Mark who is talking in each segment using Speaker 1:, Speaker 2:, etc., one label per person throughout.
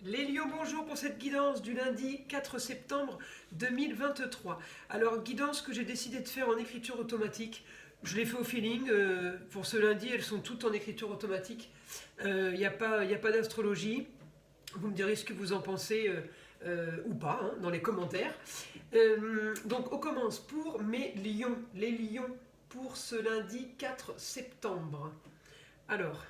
Speaker 1: Les lions, bonjour pour cette guidance du lundi 4 septembre 2023. Alors, guidance que j'ai décidé de faire en écriture automatique. Je l'ai fait au feeling. Pour ce lundi, elles sont toutes en écriture automatique. Il n'y a pas d'astrologie. Vous me direz ce que vous en pensez ou pas hein, dans les commentaires. Donc, on commence pour mes lions. Les lions pour ce lundi 4 septembre. Alors...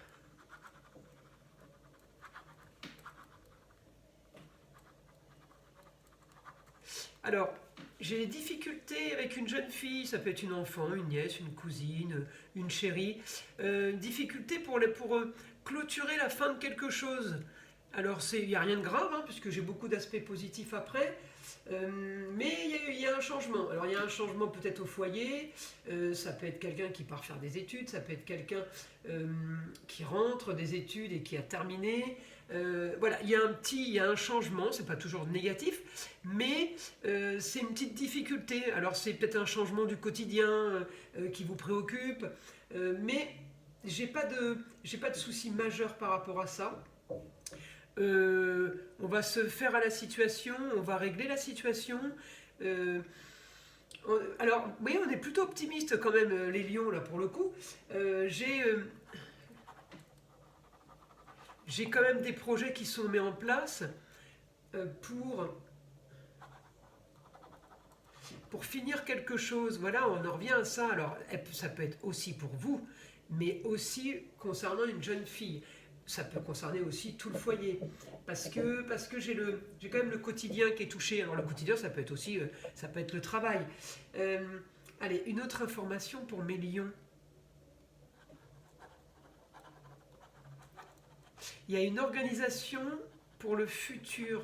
Speaker 1: Alors, j'ai des difficultés avec une jeune fille, ça peut être une enfant, une nièce, une cousine, une chérie. Difficulté pour clôturer la fin de quelque chose. Alors, il n'y a rien de grave, hein, puisque j'ai beaucoup d'aspects positifs après. Mais il y a un changement. Alors, il y a un changement peut-être au foyer. Ça peut être quelqu'un qui part faire des études. Ça peut être quelqu'un qui rentre des études et qui a terminé. Voilà, il y a un changement. C'est pas toujours négatif, mais c'est une petite difficulté. Alors, c'est peut-être un changement du quotidien qui vous préoccupe, mais j'ai pas de souci majeur par rapport à ça. On va se faire à la situation, on va régler la situation. Alors, vous voyez, on est plutôt optimiste quand même, les lions, là, pour le coup. J'ai quand même des projets qui sont mis en place pour finir quelque chose. Voilà, on en revient à ça. Alors, ça peut être aussi pour vous, mais aussi concernant une jeune fille. Ça peut concerner aussi tout le foyer, parce que j'ai quand même le quotidien qui est touché. Alors le quotidien, ça peut être aussi, ça peut être le travail. Allez, une autre information pour mes lions. Il y a une organisation pour le futur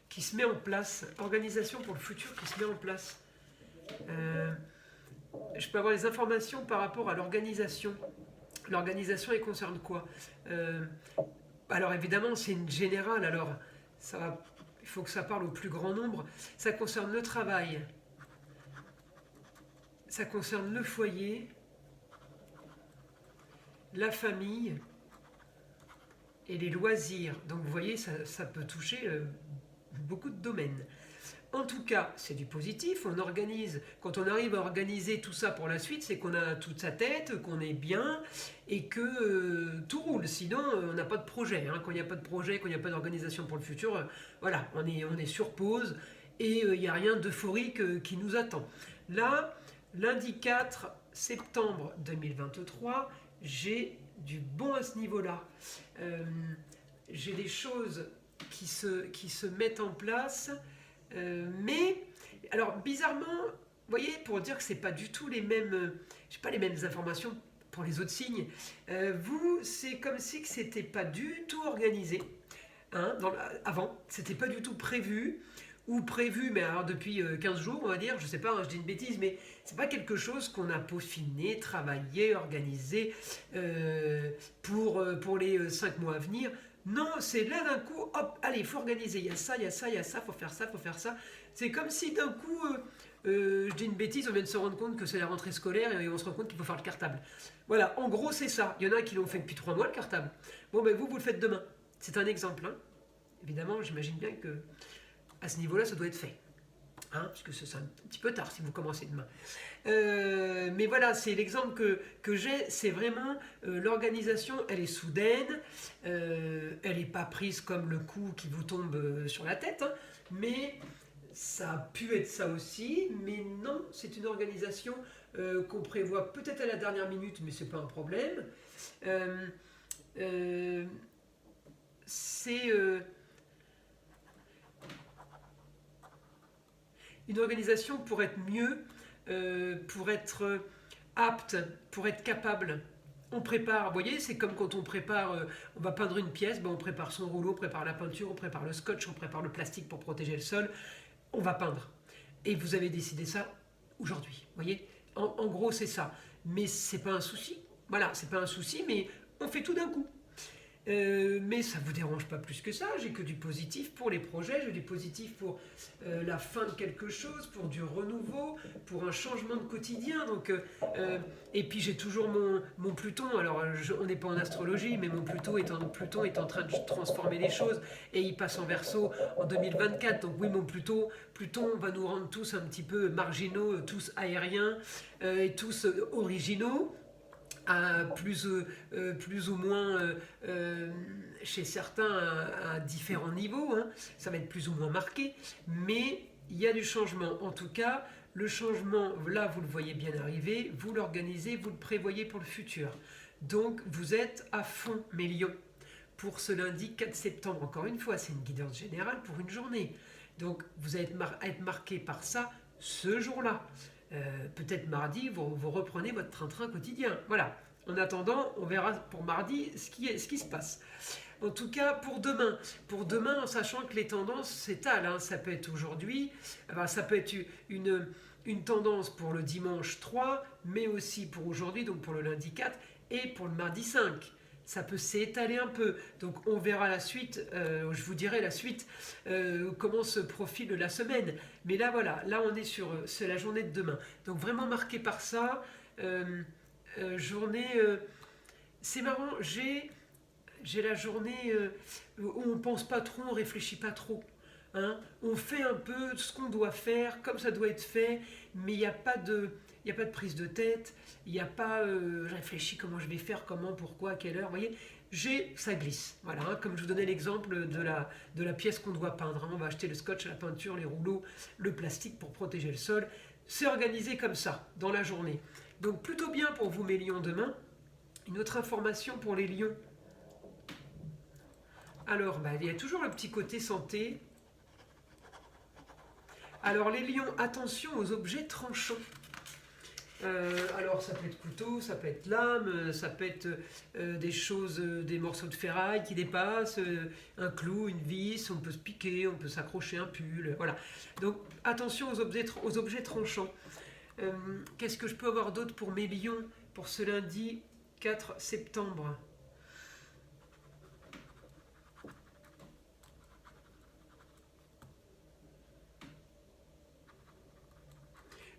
Speaker 1: qui se met en place. Organisation pour le futur qui se met en place. Je peux avoir des informations par rapport à l'organisation. L'organisation, elle concerne quoi? Alors évidemment, c'est une générale, alors il faut que ça parle au plus grand nombre. Ça concerne le travail, ça concerne le foyer, la famille et les loisirs. Donc vous voyez, ça peut toucher beaucoup de domaines. En tout cas, c'est du positif, on organise. Quand on arrive à organiser tout ça pour la suite, c'est qu'on a toute sa tête, qu'on est bien et que tout roule. Sinon, on n'a pas de projet. Hein. Quand il n'y a pas de projet, quand il n'y a pas d'organisation pour le futur, voilà, on est sur pause et il n'y a rien d'euphorique qui nous attend. Là, lundi 4 septembre 2023, j'ai du bon à ce niveau-là. J'ai des choses qui se mettent en place. Mais, alors bizarrement, vous voyez, pour dire que c'est pas du tout les mêmes, j'ai pas les mêmes informations pour les autres signes. Vous, c'est comme si que c'était pas du tout organisé, hein, avant, c'était pas du tout prévu ou prévu, mais alors depuis 15 jours, on va dire, je sais pas, hein, je dis une bêtise, mais c'est pas quelque chose qu'on a peaufiné, travaillé, organisé pour les 5 mois à venir. Non, c'est là d'un coup, hop, allez, il faut organiser, il y a ça, il y a ça, il y a ça, il faut faire ça, il faut faire ça. C'est comme si d'un coup, je dis une bêtise, on vient de se rendre compte que c'est la rentrée scolaire et on se rend compte qu'il faut faire le cartable. Voilà, en gros, c'est ça. Il y en a qui l'ont fait depuis 3 mois, le cartable. Bon, ben vous le faites demain. C'est un exemple. Hein. Évidemment, j'imagine bien que à ce niveau-là, ça doit être fait. Hein, puisque c'est un petit peu tard si vous commencez demain. Mais voilà, c'est l'exemple que j'ai, c'est vraiment l'organisation, elle est soudaine, elle n'est pas prise comme le coup qui vous tombe sur la tête, hein, mais ça a pu être ça aussi, mais non, c'est une organisation qu'on prévoit peut-être à la dernière minute, mais c'est pas un problème. C'est une organisation pour être mieux, pour être apte, pour être capable. On prépare, vous voyez, c'est comme quand on prépare, on va peindre une pièce, ben on prépare son rouleau, on prépare la peinture, on prépare le scotch, on prépare le plastique pour protéger le sol, on va peindre. Et vous avez décidé ça aujourd'hui, vous voyez. En gros, c'est ça. Mais c'est pas un souci. Voilà, c'est pas un souci, mais on fait tout d'un coup. Mais ça ne vous dérange pas plus que ça, j'ai que du positif pour les projets, j'ai du positif pour la fin de quelque chose, pour du renouveau, pour un changement de quotidien. Et puis j'ai toujours mon Pluton, alors on n'est pas en astrologie, mais mon Pluton est en train de transformer les choses et il passe en Verseau en 2024. Donc oui, mon Pluton va nous rendre tous un petit peu marginaux, tous aériens et tous originaux. Plus ou moins chez certains à différents niveaux, hein. Ça va être plus ou moins marqué, mais il y a du changement. En tout cas, le changement, là vous le voyez bien arriver, vous l'organisez, vous le prévoyez pour le futur. Donc vous êtes à fond, mes lions, pour ce lundi 4 septembre. Encore une fois, c'est une guidance générale pour une journée. Donc vous allez être marqué par ça ce jour-là. Peut-être mardi, vous reprenez votre train-train quotidien. Voilà. En attendant, on verra pour mardi ce qui se passe. En tout cas, pour demain, en sachant que les tendances s'étalent, hein, ça peut être aujourd'hui, ça peut être une tendance pour le dimanche 3, mais aussi pour aujourd'hui, donc pour le lundi 4 et pour le mardi 5. Ça peut s'étaler un peu, donc on verra la suite, je vous dirai la suite, comment se profile la semaine. Mais là voilà, là on est c'est la journée de demain. Donc vraiment marqué par ça, journée, c'est marrant, j'ai la journée où on pense pas trop, on réfléchit pas trop. Hein, on fait un peu ce qu'on doit faire, comme ça doit être fait, mais il n'y a pas de prise de tête, il n'y a pas je réfléchis comment je vais faire, comment, pourquoi, à quelle heure, vous voyez, ça glisse. Voilà, hein, comme je vous donnais l'exemple de la pièce qu'on doit peindre. Hein, on va acheter le scotch, la peinture, les rouleaux, le plastique pour protéger le sol. C'est organisé comme ça, dans la journée. Donc plutôt bien pour vous mes lions demain. Une autre information pour les lions. Alors, il y a toujours le petit côté santé. Alors les lions, attention aux objets tranchants. Alors ça peut être couteau, ça peut être lame, ça peut être des choses, des morceaux de ferraille qui dépassent, un clou, une vis, on peut se piquer, on peut s'accrocher un pull, voilà. Donc attention aux objets tranchants. Qu'est-ce que je peux avoir d'autre pour mes lions pour ce lundi 4 septembre ?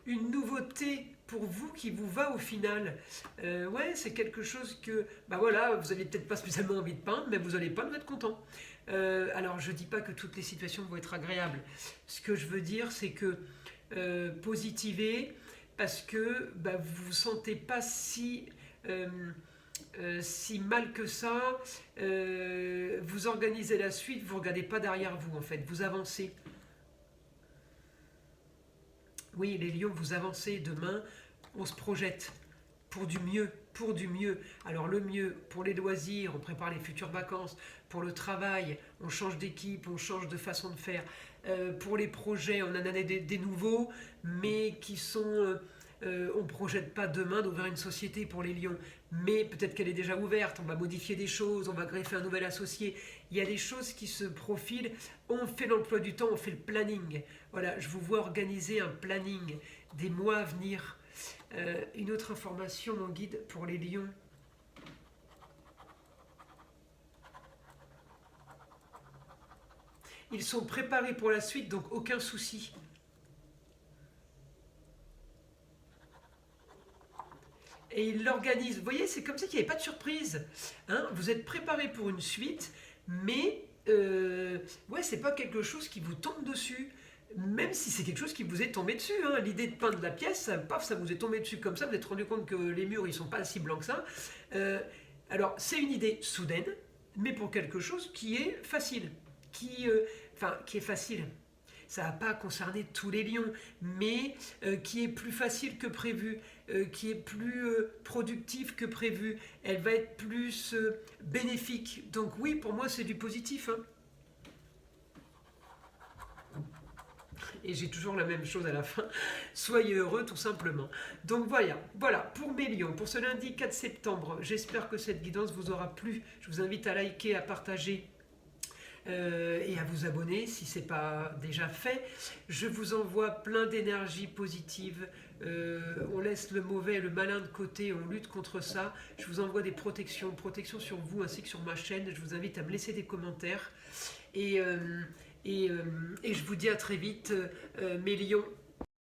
Speaker 1: Une nouveauté pour vous qui vous va au final. Ouais, c'est quelque chose que, voilà, vous n'avez peut-être pas spécialement envie de peindre, mais vous n'allez pas être content. Alors, je ne dis pas que toutes les situations vont être agréables. Ce que je veux dire, c'est que positivez, parce que vous vous sentez pas si mal que ça. Vous organisez la suite, vous ne regardez pas derrière vous, en fait. Vous avancez. Oui, les lions, vous avancez demain, on se projette pour du mieux, pour du mieux. Alors le mieux, pour les loisirs, on prépare les futures vacances. Pour le travail, on change d'équipe, on change de façon de faire. Pour les projets, on en a des nouveaux, mais qui sont... on ne projette pas demain d'ouvrir une société pour les lions, mais peut-être qu'elle est déjà ouverte, on va modifier des choses, on va greffer un nouvel associé. Il y a des choses qui se profilent, on fait l'emploi du temps, on fait le planning. Voilà, je vous vois organiser un planning des mois à venir. Une autre information, mon guide pour les lions. Ils sont préparés pour la suite, donc aucun souci. Et il l'organise. Vous voyez, c'est comme ça qu'il n'y avait pas de surprise. Hein, vous êtes préparé pour une suite, mais c'est pas quelque chose qui vous tombe dessus. Même si c'est quelque chose qui vous est tombé dessus. Hein. L'idée de peindre la pièce, ça vous est tombé dessus comme ça. Vous êtes rendu compte que les murs, ils sont pas si blancs que ça. Alors, c'est une idée soudaine, mais pour quelque chose qui est facile. Qui est facile. Ça ne va pas concerner tous les lions, mais qui est plus facile que prévu, qui est plus productif que prévu. Elle va être plus bénéfique. Donc oui, pour moi, c'est du positif. Hein. Et j'ai toujours la même chose à la fin. Soyez heureux, tout simplement. Donc voilà, pour mes lions, pour ce lundi 4 septembre, j'espère que cette guidance vous aura plu. Je vous invite à liker, à partager. Et à vous abonner si ce n'est pas déjà fait. Je vous envoie plein d'énergie positive, on laisse le mauvais et le malin de côté, on lutte contre ça. Je vous envoie des protections sur vous ainsi que sur ma chaîne. Je vous invite à me laisser des commentaires. Et je vous dis à très vite, mes lions.